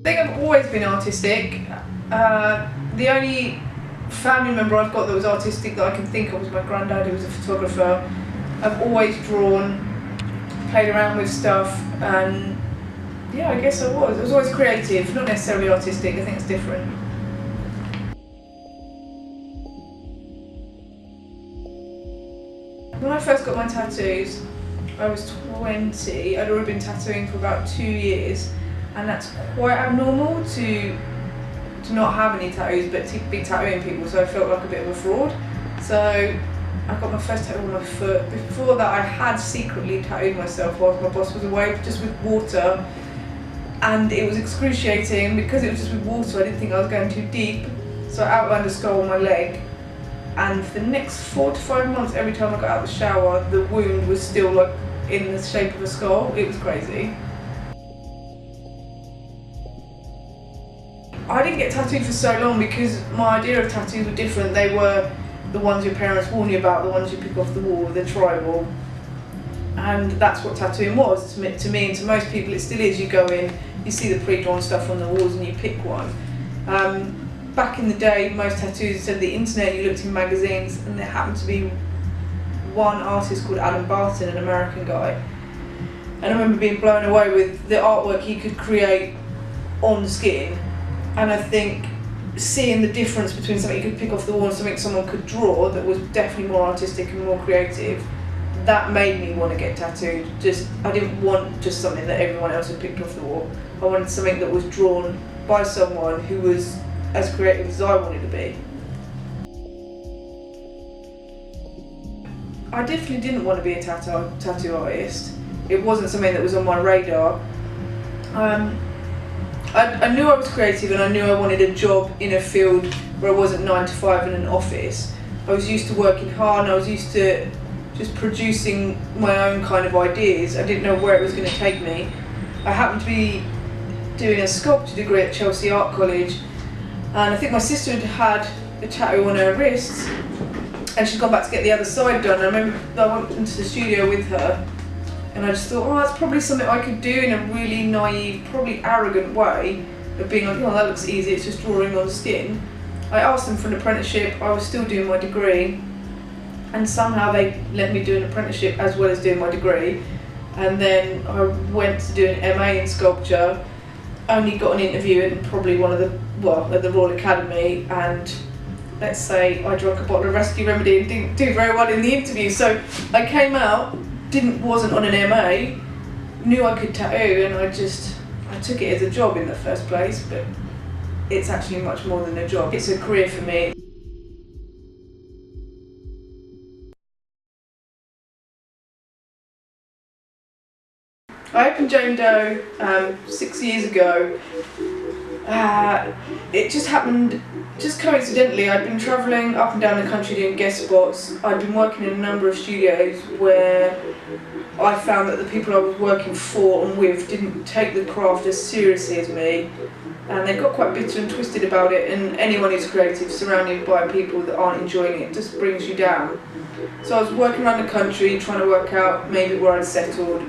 think I've always been artistic. The only family member I've got that was artistic that I can think of was my granddad, who was a photographer. I've always drawn, played around with stuff, and yeah, I guess I was always creative, not necessarily artistic. I think it's different. When I first got my tattoos, I was 20. I'd already been tattooing for about 2 years, and that's quite abnormal to not have any tattoos but to be tattooing people, so I felt like a bit of a fraud. So I got my first tattoo on my foot. Before that I had secretly tattooed myself whilst my boss was away, just with water, and it was excruciating because it was just with water. I didn't think I was going too deep, so I outlined a skull on my leg, and for the next 4 to 5 months, every time I got out of the shower, the wound was still like in the shape of a skull. It was crazy. I didn't get tattooed for so long because my idea of tattoos were different. They were the ones your parents warn you about, the ones you pick off the wall, the tribal. And that's what tattooing was to me and to most people. It still is. You go in, you see the pre-drawn stuff on the walls and you pick one. Back in the day, most tattoos said the internet, you looked in magazines, and there happened to be one artist called Adam Barton, an American guy. And I remember being blown away with the artwork he could create on skin. And I think seeing the difference between something you could pick off the wall and something someone could draw that was definitely more artistic and more creative, that made me want to get tattooed. I didn't want just something that everyone else had picked off the wall. I wanted something that was drawn by someone who was as creative as I wanted to be. I definitely didn't want to be a tattoo artist. It wasn't something that was on my radar. I knew I was creative and I knew I wanted a job in a field where I wasn't 9 to 5 in an office. I was used to working hard and I was used to just producing my own kind of ideas. I didn't know where it was going to take me. I happened to be doing a sculpture degree at Chelsea Art College, and I think my sister had a tattoo on her wrist and she'd gone back to get the other side done. I remember I went into the studio with her and I just thought, oh, that's probably something I could do in a really naive, probably arrogant way of being like, oh, that looks easy, it's just drawing on skin. I asked them for an apprenticeship. I was still doing my degree, and somehow they let me do an apprenticeship as well as doing my degree. And then I went to do an MA in sculpture, only got an interview in probably at the Royal Academy, and let's say I drank a bottle of Rescue Remedy and didn't do very well in the interview. So I came out, wasn't on an MA, knew I could tattoo, and I took it as a job in the first place, but it's actually much more than a job. It's a career for me. I opened Jayne Doe 6 years ago. It just happened, just coincidentally. I'd been travelling up and down the country doing guest spots. I'd been working in a number of studios where I found that the people I was working for and with didn't take the craft as seriously as me, and they got quite bitter and twisted about it. And anyone who's creative, surrounded by people that aren't enjoying it, just brings you down. So I was working around the country trying to work out maybe where I'd settled.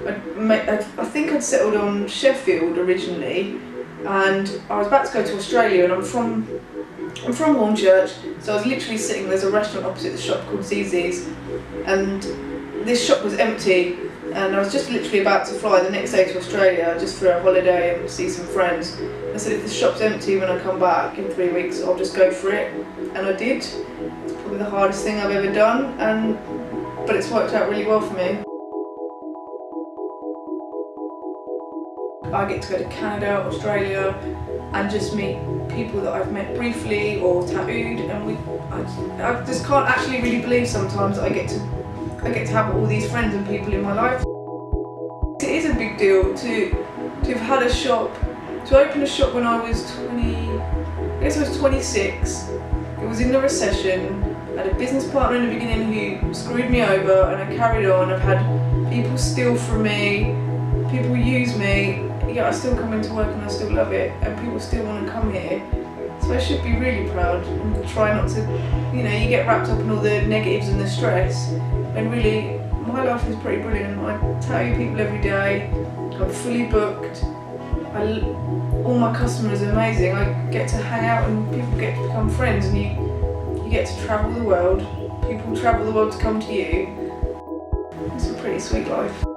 I think I'd settled on Sheffield originally, and I was about to go to Australia, and I'm from Hornchurch, so I was literally sitting, there's a restaurant opposite the shop called Zizi's, and this shop was empty, and I was just literally about to fly the next day to Australia just for a holiday and see some friends. I said, if the shop's empty when I come back in 3 weeks, I'll just go for it, and I did. It's probably the hardest thing I've ever done, but it's worked out really well for me. I get to go to Canada, Australia, and just meet people that I've met briefly or tattooed, and I just can't actually really believe sometimes that I get to have all these friends and people in my life. It is a big deal to have had a shop, to open a shop when I was 26. It was in the recession. I had a business partner in the beginning who screwed me over, and I carried on. I've had people steal from me, people use me. Yeah, I still come into work and I still love it, and people still want to come here. So I should be really proud and try not to, you get wrapped up in all the negatives and the stress. And really, my life is pretty brilliant. I tattoo people every day, I'm fully booked, all my customers are amazing. I get to hang out and people get to become friends, and you get to travel the world. People travel the world to come to you. It's a pretty sweet life.